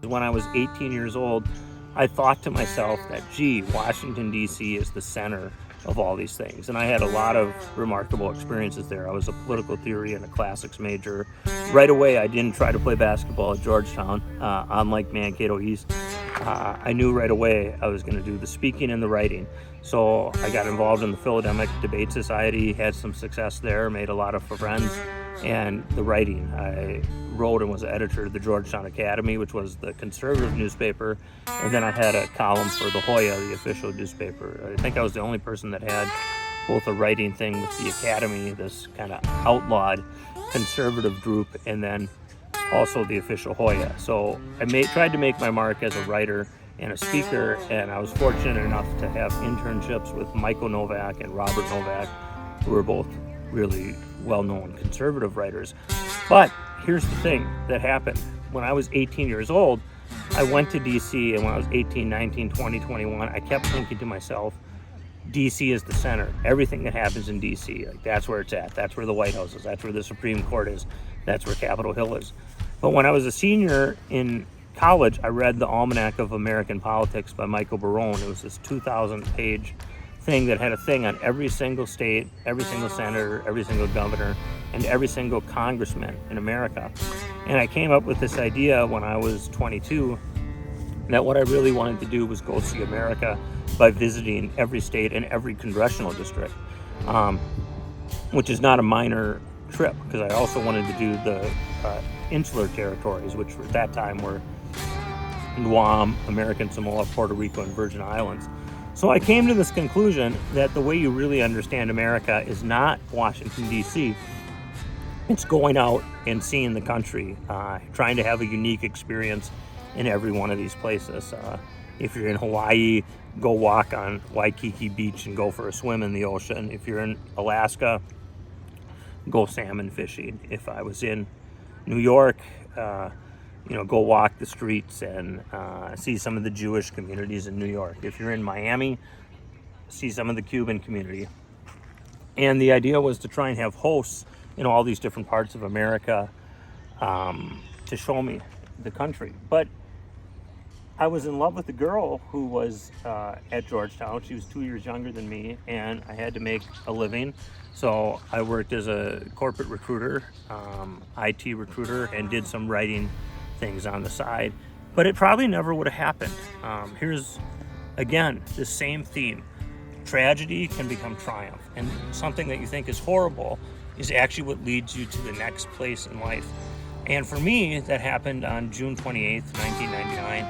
when I was 18 years old, I thought to myself that, gee, Washington, D.C. is the center of all these things. And I had a lot of remarkable experiences there. I was a political theory and a classics major. Right away, I didn't try to play basketball at Georgetown, unlike Mankato East. I knew right away I was going to do the speaking and the writing. So I got involved in the Philodemic Debate Society, had some success there, made a lot of friends, and the writing. I wrote and was editor of the Georgetown Academy, which was the conservative newspaper, and then I had a column for the Hoya, the official newspaper. I think I was the only person that had both a writing thing with the Academy, this kind of outlawed conservative group, and then also the official Hoya. So I tried to make my mark as a writer and a speaker, and I was fortunate enough to have internships with Michael Novak and Robert Novak, who were both really well-known conservative writers. But here's the thing that happened. When I was 18 years old, I went to DC, and when I was 18, 19, 20, 21, I kept thinking to myself, DC is the center. Everything that happens in DC, like, that's where it's at. That's where the White House is. That's where the Supreme Court is. That's where Capitol Hill is. But when I was a senior in college, I read the Almanac of American Politics by Michael Barone. It was this 2,000-page thing that had a thing on every single state, every single senator, every single governor, and every single congressman in America. And I came up with this idea when I was 22 that what I really wanted to do was go see America by visiting every state and every congressional district, which is not a minor trip, because I also wanted to do the insular territories, which at that time were Guam, American Samoa, Puerto Rico, and Virgin Islands. So I came to this conclusion that the way you really understand America is not Washington, D.C. It's going out and seeing the country, trying to have a unique experience in every one of these places. If you're in Hawaii, go walk on Waikiki Beach and go for a swim in the ocean. If you're in Alaska, go salmon fishing. If I was in New York, go walk the streets and see some of the Jewish communities in New York. If you're in Miami, see some of the Cuban community. And the idea was to try and have hosts in all these different parts of America to show me the country. But I was in love with a girl who was at Georgetown. She was 2 years younger than me, and I had to make a living. So I worked as a corporate recruiter, IT recruiter, and did some writing things on the side. But it probably never would have happened. Here's, again, the same theme. Tragedy can become triumph, and something that you think is horrible is actually what leads you to the next place in life. And for me, that happened on June 28th, 1999.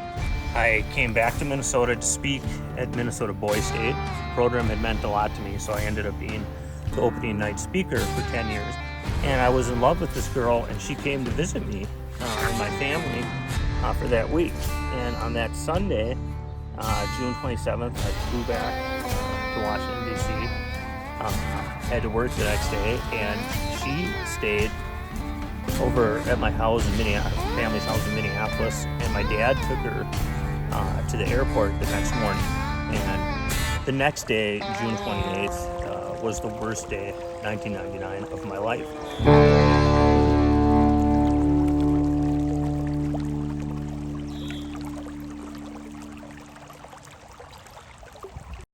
I came back to Minnesota to speak at Minnesota Boys State. The program had meant a lot to me, so I ended up being the opening night speaker for 10 years. And I was in love with this girl, and she came to visit me and my family for that week. And on that Sunday, June 27th, I flew back to Washington, D.C. Had to work the next day, and she stayed over at my house in Minneapolis, family's house in Minneapolis, and my dad took her to the airport the next morning. And the next day, June 28th, was the worst day, 1999, of my life.